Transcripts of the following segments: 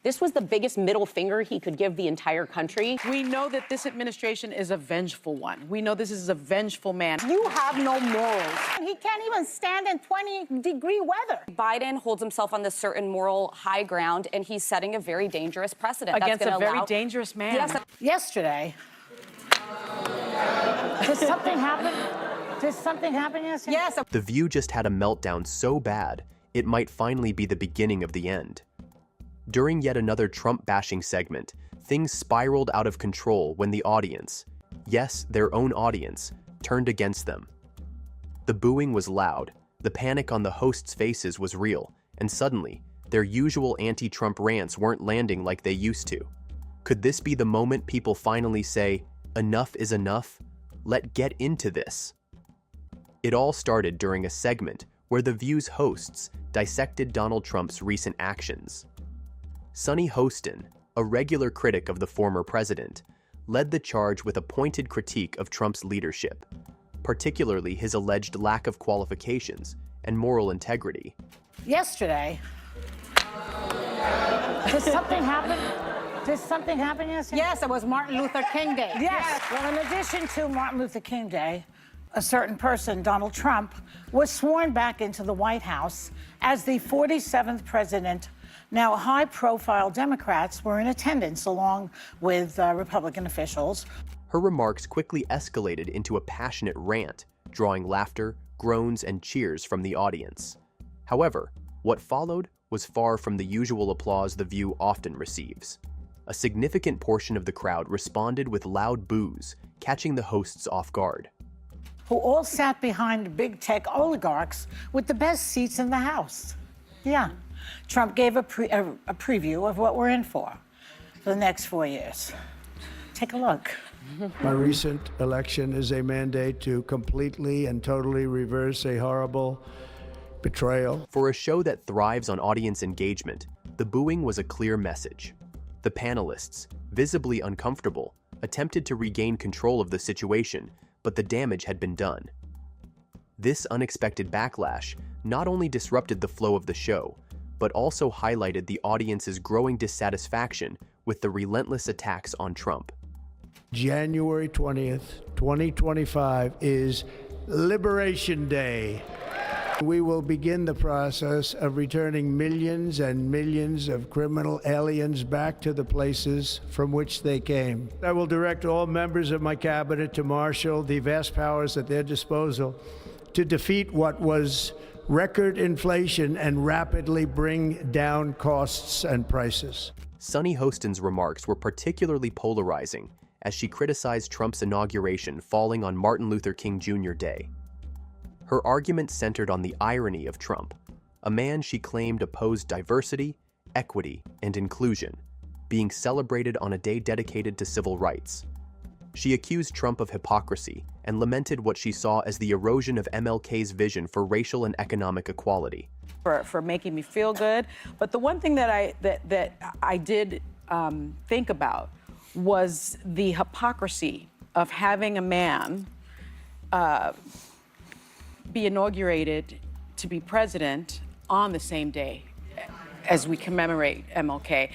This was the biggest middle finger he could give the entire country. We know that this administration is a vengeful one. We know this is a vengeful man. You have no morals. He can't even stand in 20-degree weather. Biden holds himself on this certain moral high ground, and he's setting a very dangerous precedent. Against a very dangerous man. Yes. Yesterday, did something happen? Did something happen yesterday? Yes. The View just had a meltdown so bad, it might finally be the beginning of the end. During yet another Trump-bashing segment, things spiraled out of control when the audience, yes, their own audience, turned against them. The booing was loud, the panic on the hosts' faces was real, and suddenly, their usual anti-Trump rants weren't landing like they used to. Could this be the moment people finally say, enough is enough? Let's get into this. It all started during a segment where The View's hosts dissected Donald Trump's recent actions. Sunny Hostin, a regular critic of the former president, led the charge with a pointed critique of Trump's leadership, particularly his alleged lack of qualifications and moral integrity. Yesterday, did something happen? Did something happen yesterday? Yes, it was Martin Luther King Day. Yes. Well, in addition to Martin Luther King Day, a certain person, Donald Trump, was sworn back into the White House as the 47th president. Now, high-profile Democrats were in attendance along with Republican officials. Her remarks quickly escalated into a passionate rant, drawing laughter, groans, and cheers from the audience. However, what followed was far from the usual applause The View often receives. A significant portion of the crowd responded with loud boos, catching the hosts off guard. Who all sat behind big tech oligarchs with the best seats in the House. Yeah. Trump gave a preview of what we're in for the next 4 years. Take a look. My recent election is a mandate to completely and totally reverse a horrible betrayal. For a show that thrives on audience engagement, the booing was a clear message. The panelists, visibly uncomfortable, attempted to regain control of the situation, but the damage had been done. This unexpected backlash not only disrupted the flow of the show, but also highlighted the audience's growing dissatisfaction with the relentless attacks on Trump. January 20th, 2025 is Liberation Day. We will begin the process of returning millions and millions of criminal aliens back to the places from which they came. I will direct all members of my cabinet to marshal the vast powers at their disposal to defeat what was record inflation and rapidly bring down costs and prices. Sunny Hostin's remarks were particularly polarizing as she criticized Trump's inauguration falling on Martin Luther King Jr. Day. Her argument centered on the irony of Trump, a man she claimed opposed diversity, equity, and inclusion, being celebrated on a day dedicated to civil rights. She accused Trump of hypocrisy and lamented what she saw as the erosion of MLK's vision for racial and economic equality. For making me feel good. But the one thing that I did think about was the hypocrisy of having a man be inaugurated to be president on the same day as we commemorate MLK.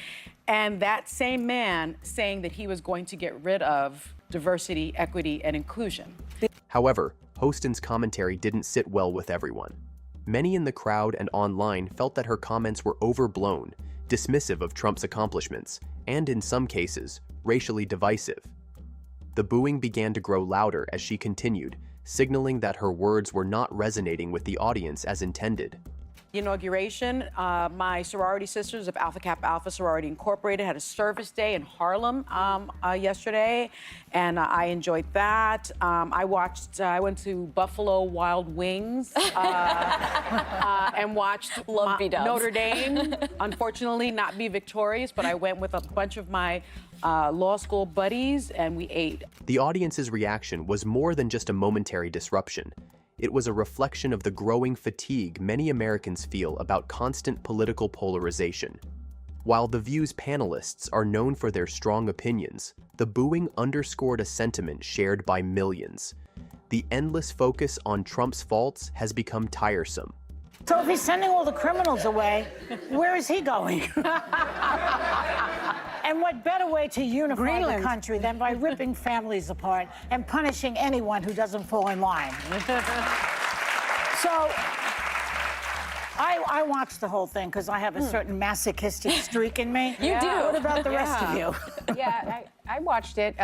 And that same man saying that he was going to get rid of diversity, equity, and inclusion. However, Hostin's commentary didn't sit well with everyone. Many in the crowd and online felt that her comments were overblown, dismissive of Trump's accomplishments, and in some cases, racially divisive. The booing began to grow louder as she continued, signaling that her words were not resonating with the audience as intended. Inauguration, my sorority sisters of Alpha Kappa Alpha Sorority Incorporated had a service day in Harlem yesterday, and I enjoyed that. I went to Buffalo Wild Wings and watched Notre Dame, unfortunately not be victorious, but I went with a bunch of my law school buddies and we ate. The audience's reaction was more than just a momentary disruption. It was a reflection of the growing fatigue many Americans feel about constant political polarization. While The View's panelists are known for their strong opinions, the booing underscored a sentiment shared by millions. The endless focus on Trump's faults has become tiresome. So if he's sending all the criminals away, where is he going? And what better way to unify Greenland. the country than by ripping families apart and punishing anyone who doesn't fall in line? So I watched the whole thing because I have a certain masochistic streak in me. You do. What about the rest of you? Yeah, I watched it.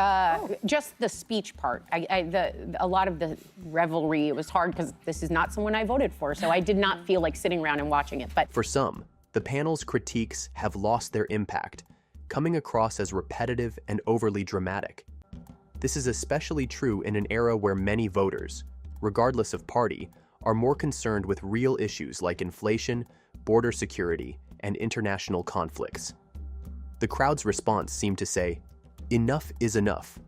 Just the speech part. A lot of the revelry, it was hard because this is not someone I voted for, so I did not feel like sitting around and watching it. But For some, the panel's critiques have lost their impact, coming across as repetitive and overly dramatic. This is especially true in an era where many voters, regardless of party, are more concerned with real issues like inflation, border security, and international conflicts. The crowd's response seemed to say, "Enough is enough."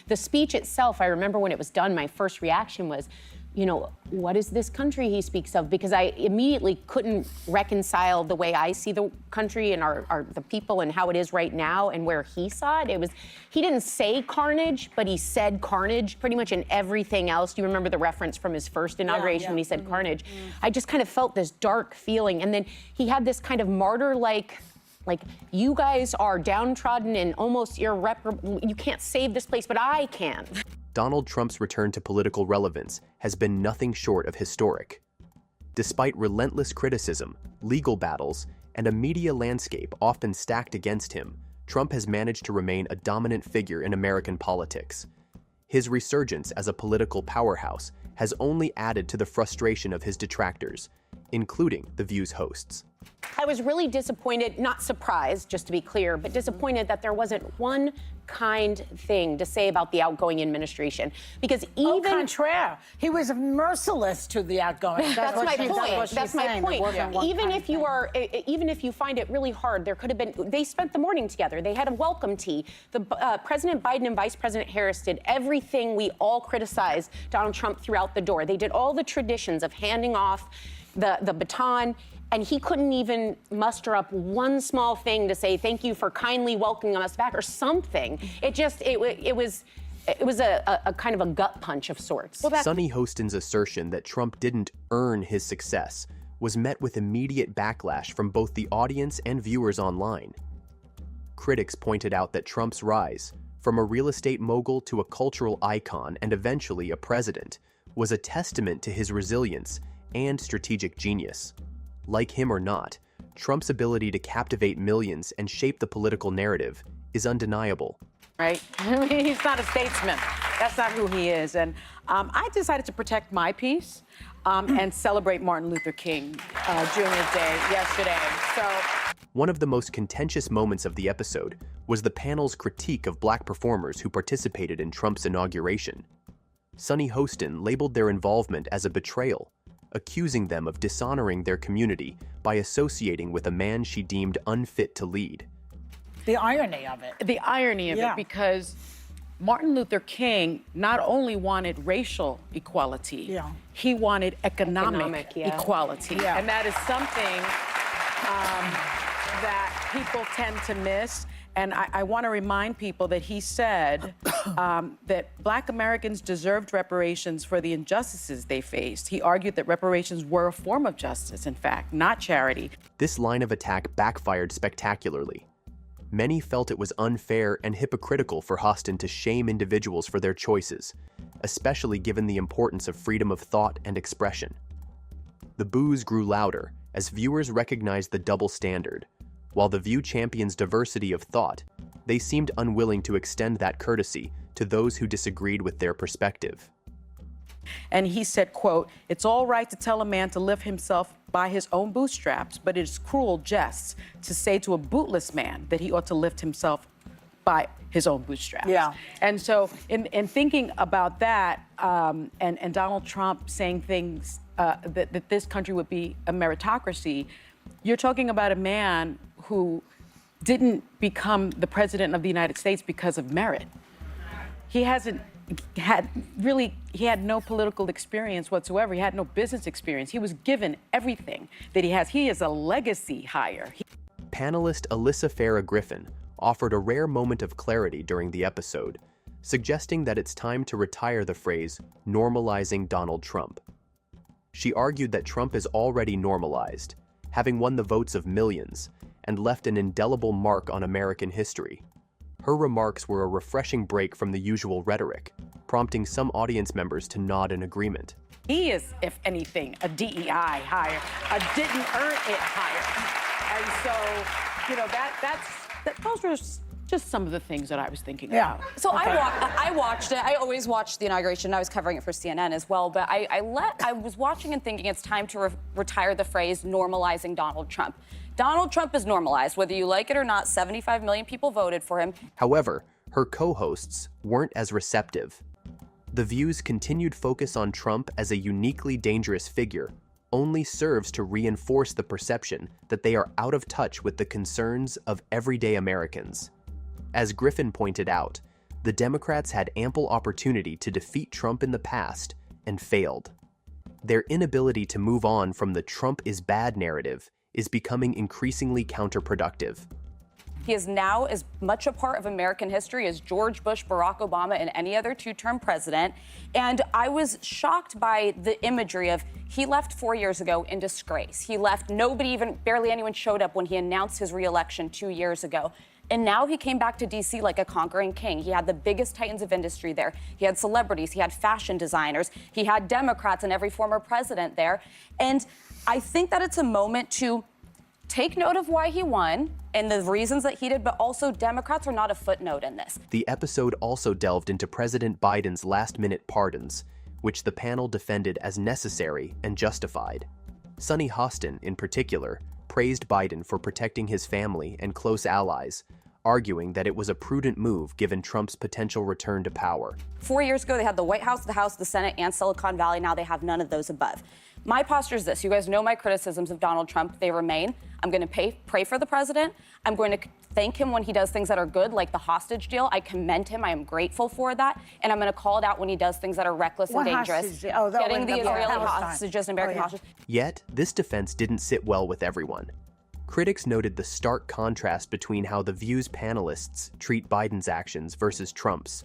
the speech itself, I remember when it was done, my first reaction was, you know, what is this country he speaks of? Because I immediately couldn't reconcile the way I see the country and the people and how it is right now and where he saw it. He didn't say carnage, but he said carnage pretty much in everything else. Do you remember the reference from his first inauguration when he said carnage? I just kind of felt this dark feeling. And then he had this kind of martyr-like, you guys are downtrodden and almost irreparable. You can't save this place, but I can. Donald Trump's return to political relevance has been nothing short of historic. Despite relentless criticism, legal battles, and a media landscape often stacked against him, Trump has managed to remain a dominant figure in American politics. His resurgence as a political powerhouse has only added to the frustration of his detractors, including The View's hosts. I was really disappointed, not surprised, just to be clear, but disappointed that there wasn't one kind thing to say about the outgoing administration. Because Au even... contraire, he was merciless to the outgoing. That's my point. That's my point. Even Even if you find it really hard, there could have been. They spent the morning together. They had a welcome tea. President Biden and Vice President Harris did everything we all criticized Donald Trump throughout the door. They did all the traditions of handing off the baton. And he couldn't even muster up one small thing to say thank you for kindly welcoming us back or something. It was a kind of a gut punch of sorts. Sonny Hostin's assertion that Trump didn't earn his success was met with immediate backlash from both the audience and viewers online. Critics pointed out that Trump's rise, from a real estate mogul to a cultural icon and eventually a president, was a testament to his resilience and strategic genius. Like him or not, Trump's ability to captivate millions and shape the political narrative is undeniable. Right? I mean, he's not a statesman. That's not who he is. And I decided to protect my peace and celebrate Martin Luther King Jr. Day yesterday. So, one of the most contentious moments of the episode was the panel's critique of black performers who participated in Trump's inauguration. Sonny Hostin labeled their involvement as a betrayal, accusing them of dishonoring their community by associating with a man she deemed unfit to lead. the irony of it. the irony of it, because Martin Luther King not only wanted racial equality, he wanted economic equality. And that is something that people tend to miss. And I want to remind people that he said that Black Americans deserved reparations for the injustices they faced. He argued that reparations were a form of justice, in fact, not charity. This line of attack backfired spectacularly. Many felt it was unfair and hypocritical for Hostin to shame individuals for their choices, especially given the importance of freedom of thought and expression. The boos grew louder as viewers recognized the double standard. While The View champions diversity of thought, they seemed unwilling to extend that courtesy to those who disagreed with their perspective. And he said, quote, "It's all right to tell a man to lift himself by his own bootstraps, but it is cruel jest to say to a bootless man that he ought to lift himself by his own bootstraps." And so in thinking about that, and Donald Trump saying things that this country would be a meritocracy, you're talking about a man who didn't become the president of the United States because of merit. He had no political experience whatsoever. He had no business experience. He was given everything that he has. He is a legacy hire. Panelist Alyssa Farah Griffin offered a rare moment of clarity during the episode, suggesting that it's time to retire the phrase "normalizing Donald Trump." She argued that Trump is already normalized, having won the votes of millions, and left an indelible mark on American history. Her remarks were a refreshing break from the usual rhetoric, prompting some audience members to nod in agreement. He is, if anything, a DEI hire, a didn't earn it hire. And so, those were just some of the things that I was thinking about. So I watched it. I always watched the inauguration. I was covering it for CNN as well. But I was watching and thinking it's time to retire the phrase normalizing Donald Trump. Donald Trump is normalized, whether you like it or not. 75 million people voted for him. However, her co-hosts weren't as receptive. The View's continued focus on Trump as a uniquely dangerous figure only serves to reinforce the perception that they are out of touch with the concerns of everyday Americans. As Griffin pointed out, the Democrats had ample opportunity to defeat Trump in the past and failed. Their inability to move on from the Trump is bad narrative is becoming increasingly counterproductive. He is now as much a part of American history as George Bush, Barack Obama, and any other two-term president. And I was shocked by the imagery of he left 4 years ago in disgrace. He left, barely anyone showed up when he announced his re-election 2 years ago. And now he came back to D.C. like a conquering king. He had the biggest titans of industry there. He had celebrities. He had fashion designers. He had Democrats and every former president there. And I think that it's a moment to take note of why he won and the reasons that he did, but also Democrats are not a footnote in this. The episode also delved into President Biden's last-minute pardons, which the panel defended as necessary and justified. Sunny Hostin, in particular, praised Biden for protecting his family and close allies, arguing that it was a prudent move given Trump's potential return to power. 4 years ago, they had the White House, the House, the Senate, and Silicon Valley. Now they have none of those above. My posture is this. You guys know my criticisms of Donald Trump. They remain. I'm going to pray for the president. I'm going to thank him when he does things that are good, like the hostage deal. I commend him. I am grateful for that. And I'm going to call it out when he does things that are reckless and dangerous. Getting the Israeli hostages and American hostages. Yet, this defense didn't sit well with everyone. Critics noted the stark contrast between how the View's panelists treat Biden's actions versus Trump's.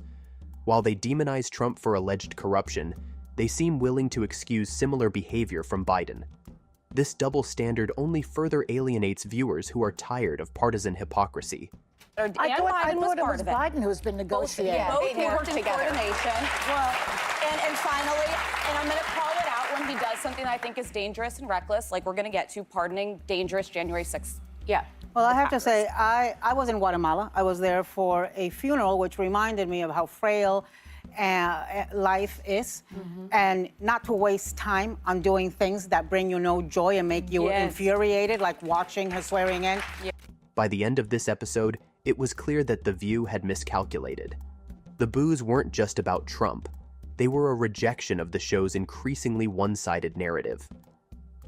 While they demonize Trump for alleged corruption, they seem willing to excuse similar behavior from Biden. This double standard only further alienates viewers who are tired of partisan hypocrisy. I thought it was Biden who's been negotiating. Both worked in coordination. Well, and finally, and I'm going to call it out when he does something that I think is dangerous and reckless, like we're going to get to pardoning dangerous January 6th. Yeah. Well, I have to say, I was in Guatemala. I was there for a funeral, which reminded me of how frail life is, and not to waste time on doing things that bring you no joy and make you infuriated, like watching her swearing in. By the end of this episode, it was clear that The View had miscalculated. The boos weren't just about Trump. They were a rejection of the show's increasingly one-sided narrative.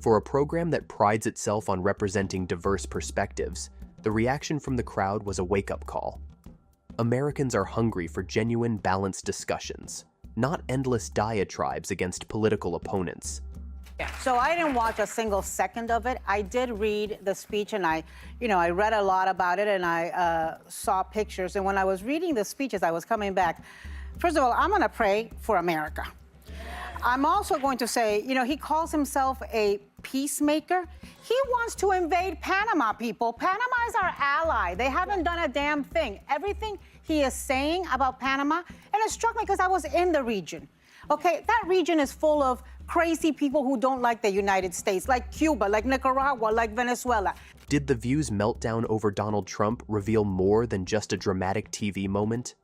For a program that prides itself on representing diverse perspectives, the reaction from the crowd was a wake-up call. Americans are hungry for genuine, balanced discussions, not endless diatribes against political opponents. So I didn't watch a single second of it. I did read the speech, and I read a lot about it, and I saw pictures. And when I was reading the speeches, I was coming back. First of all, I'm going to pray for America. I'm also going to say, he calls himself a peacemaker. He wants to invade Panama, people. Panama is our ally. They haven't done a damn thing. Everything he is saying about Panama, and it struck me because I was in the region. Okay, that region is full of crazy people who don't like the United States, like Cuba, like Nicaragua, like Venezuela. Did The View's meltdown over Donald Trump reveal more than just a dramatic TV moment?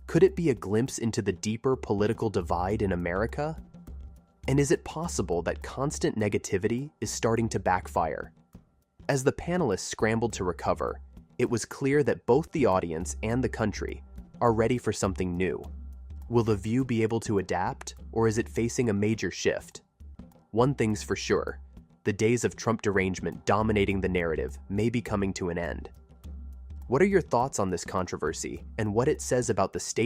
Could it be a glimpse into the deeper political divide in America? And is it possible that constant negativity is starting to backfire? As the panelists scrambled to recover, it was clear that both the audience and the country are ready for something new. Will The View be able to adapt, or is it facing a major shift? One thing's for sure, the days of Trump derangement dominating the narrative may be coming to an end. What are your thoughts on this controversy and what it says about the state